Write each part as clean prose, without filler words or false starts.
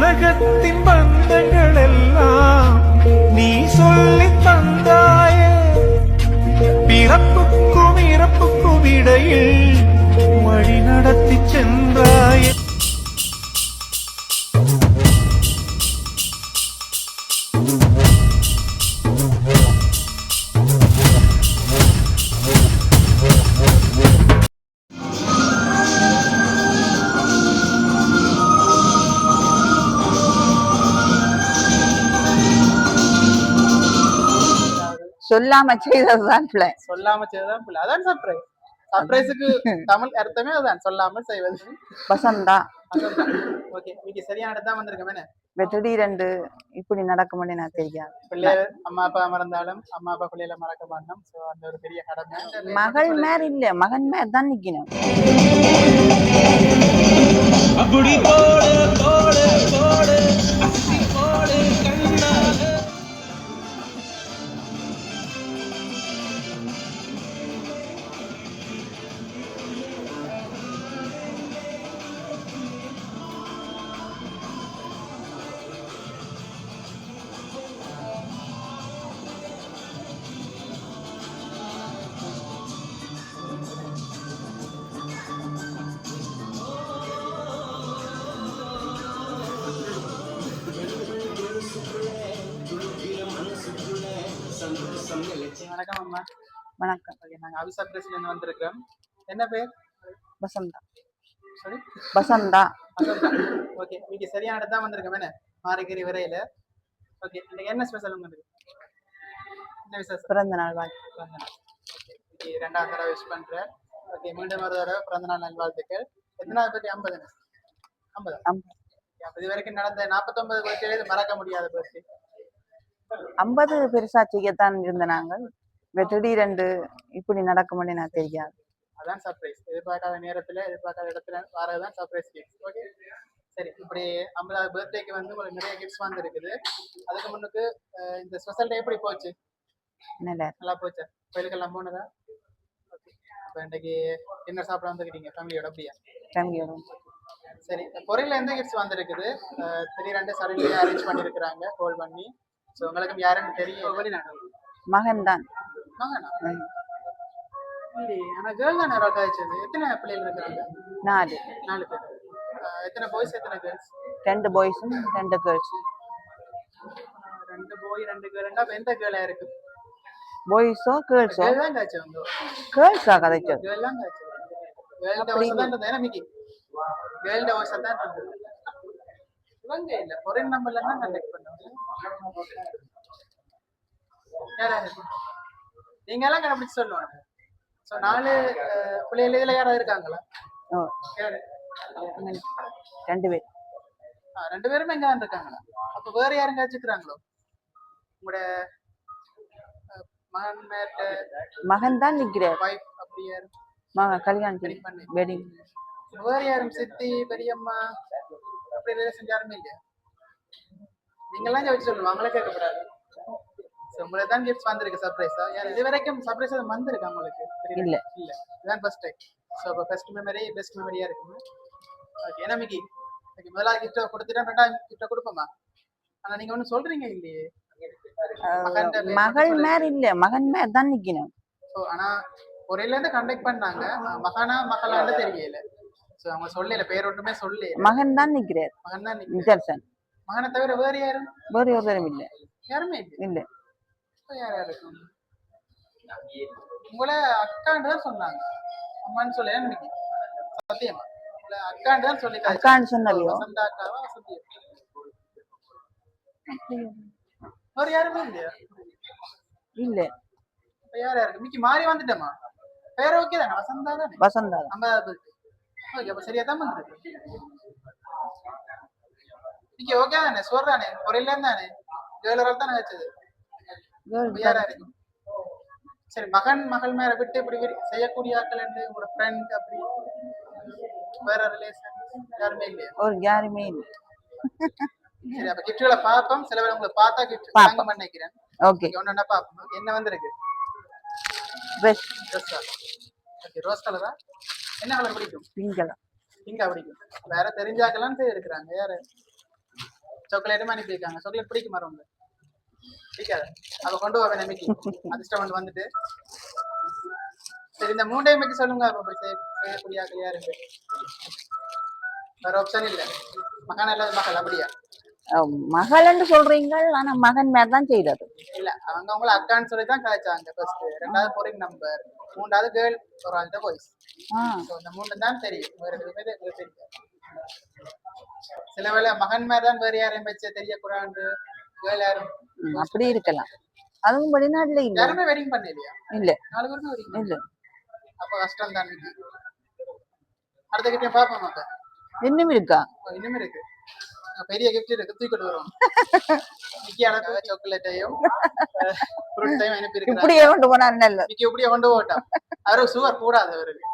உலகத்தின் பந்தங்கள் எல்லாம் நீ சொல்லி தந்தாயே பிறப்புக்கும் இறப்புக்கும் இடையில் வழி நடத்தி சென்றாயே சொல்லாம செய்ததுதான் பிள்ளை. சொல்லாம செய்ததான் பிள்ளை. அதான் சர்ப்ரைஸ். சர்ப்ரைஸுக்கு தமிழ் அர்த்தமே அதான், சொல்லாமல் செய்வது. வசந்தா. ஓகே, இன்னைக்கு சரியான இடத்து தான் வந்திருக்கேன். திடீரென்று இப்படி நடக்கும்னு நான் தெரியாது. பிள்ளைகள் அம்மா அப்பா மறந்தாலும் அம்மா அப்பா பிள்ளைகளை மறக்க மாட்டோம். சோ அந்த ஒரு பெரிய கடமை. மகள் மேர் இல்ல, மகன் மேர் தான் நிக்கணும். அப்படி போடு போடு போடு அசி போடு கண்ணால. வணக்கம் அம்மா. வணக்கம். நாங்க அவிசா பிரஸ்ல இருந்து வந்திருக்கோம். என்ன பேர்? வசந்தா. சரி, வசந்தா. ஓகே, இன்னைக்கு சரியான இடத்து தான் வந்திருக்கேன். மாரிகரி வரையில. ஓகே, இன்னைக்கு என்ன ஸ்பெஷல் உங்களுக்கு? என்ன விசேஷம்? பிறந்த நாள் வாழ்த்து. ஓகே, இன்னைக்கு 2வது தடவை விஷ் பண்றேன். ஓகே, மீண்டும் ஒரு தடவை பிறந்த நாள் நல்வாழ்த்துக்கள். எத்தனாவது பற்றி? 50. 50. இது வரைக்கும் நடந்த 49 பர்த்டே மறக்க முடியாத பர்த்டே. 50 பெருசா செய்யத்தான் இருந்த நாங்கள். திடீரென்று இப்படி நடக்கும்னு நான் தெரியாது. அதான் சர்ப்ரைஸ். எதிர்பார்க்காத நேரத்துல எதிர்பார்க்காத இடத்துல வரதான் சர்ப்ரைஸ் கிஃப்ட். ஓகே, சரி. இப்படி 50வது பர்த்டேக்கு வந்து உங்களுக்கு நிறைய கிஃப்ட்ஸ் வந்து இருக்குது. அதுக்கு முன்னுக்கு இந்த ஸ்பெஷல் டே எப்படி போச்சு? நல்லா போச்சு. கோயிலுக்கெல்லாம் போனதா? ஓகே, அப்போ இன்றைக்கு என்ன சாப்பிட வந்துருக்கீங்க ஃபேமிலியோட? அப்படியா? ஃபேமிலியோட. சரி, பொரியல எந்த கிஃப்ட்ஸ் வந்துருக்குது? திடீரெண்டு சடன்லியாக அரேஞ்ச் பண்ணியிருக்கிறாங்க, கால் பண்ணி. ஸோ உங்களுக்கு யாருன்னு தெரியும்? வெளிநாடு மகன் தான். மகனா? ஆனா கேர்ள் தான் யாரோ காய்ச்சது. எத்தனை பிள்ளைகள் இருக்கிறாங்க? 4 பேர். எத்தனை பாய்ஸ் எத்தனை கேர்ள்ஸ்? 2 பாய்ஸும் 2 கேர்ள்ஸும். 2 பாய் 2 கேர்ள்னா எந்த கேர்ளா இருக்கு? பாய்ஸோ கேர்ள்ஸோ? கேர்ள் தான் காய்ச்சது வந்து. கேர்ள்ஸா கதைச்சது? கேர்ள் தான் காய்ச்சது. கேர்ள்ட வாய்ஸ் தான் இருந்தது. மிக்கி கேர்ள்ட வாய்ஸ் தான் இருந்தது. இவங்க இல்ல, ஃபாரின் நம்பர்ல தான் கான்டாக்ட் பண்ணுவாங்க. யாராவது நீங்க எல்லாம் கண்டுபிடிச்சு சொல்லுவாங்க. சோ 4 பிள்ளைகள் இதுல யாராவது இருக்காங்களா? யாரு? 2 பேர். 2 பேருமே எங்க தான் இருக்காங்களா? அப்ப வேற யாரும் காய்ச்சிக்கிறாங்களோ? உங்களோட மகன் தான் நிக்கிறார். வைஃப் அப்படி யாரு? மகன் கல்யாணம் பண்ணி வெட்டிங். வேற யாரும் சித்தி பெரியம்மா அப்படி ரிலேஷன் யாருமே இல்லையா? நீங்கெல்லாம் வச்சு சொல்லுவாங்க, அவங்களே கேட்கக்கூடாது. உங்களுக்கு தான் கிஃப்ட்ஸ் வந்திருக்கு சர்ப்ரைஸா? இது வரைக்கும் சர்ப்ரைஸ் வந்திருக்கு உங்களுக்கு? இல்ல இல்ல, இதுதான் ஃபர்ஸ்ட் டைம். ஸோ அப்போ ஃபர்ஸ்ட் மெமரி பெஸ்ட் மெமரியா இருக்குங்க. ஓகே, என்ன மிக்கி? ஓகே, முதலாவது கிஃப்ட்டை கொடுத்துட்டா 2வது கிஃப்ட்டை கொடுப்போமா? ஆனா நீங்க ஒன்றும் சொல்றீங்க இல்லையே. மகள் மேர் இல்ல, மகன் மேர் தான் நிக்கணும். ஸோ ஆனா ஒரேல இருந்து கான்டாக்ட் பண்ணாங்க, மகனா மகளான்னு தெரியல. ஸோ அவங்க சொல்லல, பேர் ஒன்றுமே சொல்லல. மகன் தான் நிக்கிறார். மகன் தான் நிக்கிறார். மகனை தவிர வேற யாரும்? வேற யாரும் இல்ல. யாருமே இல்ல. யார் இருக்கும்? உங்களை அக்காண்டு தான் சொன்னாங்க, அம்மான்னு சொல்ல. இன்னைக்கு சத்தியமா உங்களை அக்காண்டு தான் சொல்லி. அக்கான்னு சொன்னலையோ? வசந்தா அக்காவா? சத்தியம் வேற யாருமே இல்லையா? இல்ல. இப்ப யார் யாருக்கு? மிக்கி மாறி வந்துட்டேமா? பேர் ஓகே தானே? வசந்தா தானே? வசந்தா. 50வது. ஓகே, அப்ப சரியா தான் வந்துருக்கு. மிக்கி ஓகே தானே? சொல்றானே ஒரு இல்ல தானே? கேர்ள் தானே வச்சது. யாரா இருக்கும்? சரி, மகன் மகள் மேல விட்டு இப்படி செய்யக்கூடிய ஆட்கள் உங்களோட ஃப்ரெண்ட் அப்படி வேற ரிலேஷன் யாருமே இல்லையா? ஒரு யாருமே இல்ல. சரி, அப்ப கிஃப்ட்களை பாப்போம். சில பேர் உங்களை பார்த்தா கிஃப்ட் வாங்க நினைக்கிறேன். ஓகே, ஒண்ணா பாப்போம். என்ன வந்திருக்கு? ட்ரெஸ். ஓகே, ரோஸ் கலரா? என்ன கலர் பிடிக்கும்? Pink colour. பிங்கா பிடிக்கும். வேற தெரிஞ்சாக்கலாம்னு இருக்கிறாங்க. யாரு? சாக்லேட்டும் அனுப்பியிருக்காங்க. சாக்லேட் பிடிக்குமா ரொம்ப? பிடிக்காது. அப்ப கொண்டு போவேன் நம்பிக்கை. அதிர்ஷ்டம் கொண்டு வந்துட்டு. சரி, இந்த 3 டைம் பத்தி சொல்லுங்க. அப்ப செய்யக்கூடிய ஆக்கலையா இருக்கு. வேற ஆப்ஷன் இல்ல. மகன் அல்லது மகள் அப்படியா? மகள்ன்னு சொல்றீங்க, ஆனா மகன் மாதிரி தான் செய்தது. இல்ல, அவங்க அவங்கள அக்கான்னு சொல்லி தான் கலைச்சாங்க ஃபர்ஸ்ட். 2வது போரிங் நம்பர், 3வது கேர்ள், ஒரு ஆள்கிட்ட பாய்ஸ். இந்த 3 தான் தெரியும். வேற எதுவுமே தெரியாது. சில வேளை மகன் மாதிரி தான் வேற யாரையும் வச்சு தெரியக்கூடாது. கேர்ள் யாரும் அப்படி இருக்கலாம். அதுவும் வெளிநாட்டுல இல்ல. யாருமே வெட்டிங் பண்ண இல்லையா? இல்ல. 4 பேருமே வெட்டிங் இல்ல. அப்ப கஷ்டம் தான். அடுத்த கிட்ட பாப்போம். அப்ப இன்னும் இருக்கா? இன்னும் இருக்கு. பெரிய கிஃப்ட் இருக்கு, தூக்கிட்டு வரும். மிக்கி அனுப்பி சாக்லேட்டையும் ஃப்ரூட்ஸையும் அனுப்பியிருக்காங்க. இப்படியே கொண்டு போனா நல்ல. மிக்கி இப்படியே கொண்டு போட்டான். அவரு சுவர் கூடாது, அவருக்கு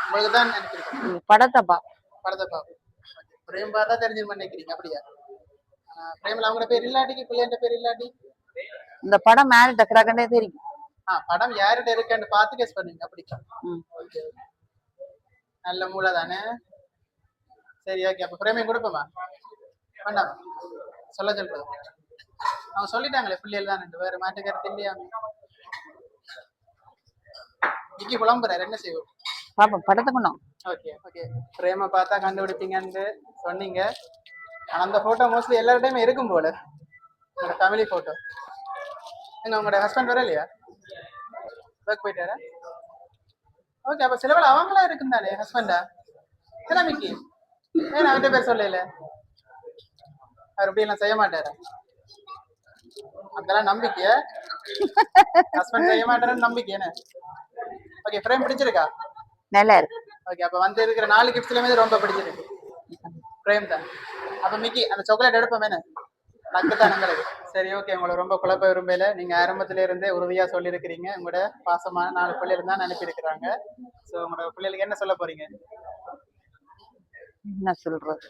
உங்களுக்கு தான் அனுப்பியிருக்காங்க. படத்தை பாப்போம். பிரேம் பார்த்தா தெரிஞ்சிருமா நினைக்கிறீங்க? அப்படியா? பிரேம்ல அவங்க பேர் இல்லாட்டி, பிள்ளைன்ற பேர் இல்லாட்டி, இந்த படம் மேரிட்ட கிடக்கண்டே தெரியும். படம் யார்கிட்ட இருக்குன்னு பார்த்து கெஸ் பண்ணுங்க. அப்படி நல்ல மூளை தானே. சரி, ஓகே. அப்ப பிரேமையும் கொடுப்போமா? வேண்டாம், சொல்றது அவங்க சொல்லிட்டாங்களே, பிள்ளைகள் தான். வேற மாட்டு கருத்து இல்லையா? இன்னைக்கு புலம்புறாரு, என்ன செய்வோம்? பாப்போம், படத்தை கொண்டோம். Okay okay. பிரேம பார்த்தா கண்டுபிடிப்பீங்கன்னு சொன்னீங்க. ஆனா அந்த போட்டோ மோஸ்ட்லி எல்லா டைமும் இருக்கும் போல. உங்களோட ஃபேமிலி போட்டோ. எங்க உங்களோட ஹஸ்பண்ட் வர இல்லையா? ஒர்க் போயிட்டாரா? ஓகே. அப்ப சிலவள் அவங்களா இருக்கும் தானே ஹஸ்பண்டா? மிக்கி ஏன் அவர்கிட்ட பேர் சொல்லல? அவர் அப்படி எல்லாம் செய்ய மாட்டாரா? அதெல்லாம் நம்பிக்கையா? ஹஸ்பண்ட் செய்ய மாட்டாருன்னு நம்பிக்கை என்ன? ஓகே. ஃப்ரேம் பிடிச்சிருக்கா? நல்லா இருக்கு. ஓகே. அப்ப வந்து இருக்கிற 4 கிஃப்ட்ஸ்லயுமே ரொம்ப பிடிச்சிருக்கு. ஃப்ரேம் தான். அப்ப மிக்கி அந்த சாக்லேட் எடுப்போம். என்ன நக்குதான் எங்களுக்கு. சரி, ஓகே. உங்களை ரொம்ப குழப்ப விரும்பல. நீங்க ஆரம்பத்தில இருந்தே உறுதியா சொல்லியிருக்கிறீங்க. உங்களோட பாசமான 4 பிள்ளைகள் தான் அனுப்பியிருக்கிறாங்க. சோ உங்களோட பிள்ளைகளுக்கு என்ன சொல்ல போறீங்க? என்ன சொல்றது?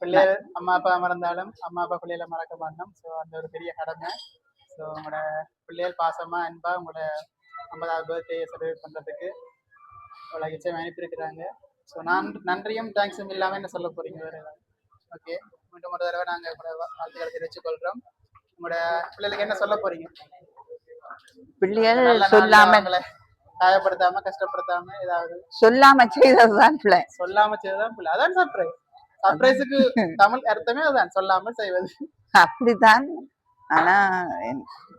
பிள்ளைகள் அம்மா அப்பா மறந்தாலும் அம்மா அப்பா பிள்ளைகளை மறக்க மாட்டோம். ஸோ அந்த ஒரு பெரிய கடமை. ஸோ உங்களோட பிள்ளைகள் பாசமா அன்பா உங்களோட 50வது பர்த்டே செலிப்ரேட் பண்றதுக்கு இவ்வளோ நிச்சயம் அனுப்பியிருக்கிறாங்க. ஸோ நான் நன்றியும் தேங்க்ஸும் இல்லாமல் என்ன சொல்ல போறீங்க வேற ஏதாவது? ஓகே. மீண்டும் ஒரு தடவை நாங்கள் உங்களோட வாழ்த்துக்களை தெரிவித்துக் கொள்றோம். உங்களோட பிள்ளைகளுக்கு என்ன சொல்ல போறீங்க? பிள்ளைகள் சொல்லாம, காயப்படுத்தாம, கஷ்டப்படுத்தாம, ஏதாவது சொல்லாம செய்ததுதான் பிள்ளை. சொல்லாம செய்ததுதான் பிள்ளை. அதான் சர்ப்ரைஸ். சர்ப்ரைஸுக்கு தமிழ் அர்த்தமே அதுதான், சொல்லாமல் செய்வது. அப்படித்தான். ஆனா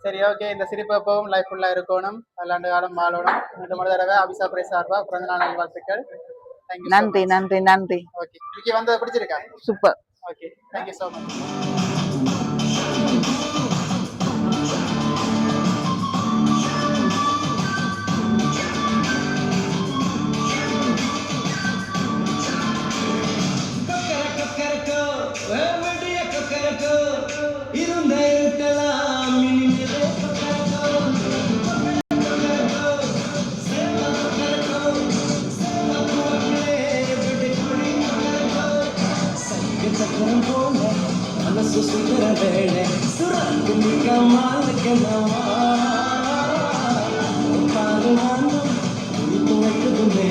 சரி, ஓகே. இந்த சிரிப்பு எப்பவும் லைஃப் ஃபுல்லா இருக்கணும், விளையாண்டு காலம் வாழணும். மீண்டும் ஒரு தடவை அபிஷா பிரைஸ் சார்பா பிறந்த நாள் வாழ்த்துக்கள். நன்றி நன்றி நன்றி. ஓகே. இன்னைக்கு வந்து பிடிச்சிருக்கா? Super. Okay, thank you so much. சுசுந்தர வேளை சுரத்துமிக்க மாலுக்கனவா பாரு வானம் வைத்ததுமே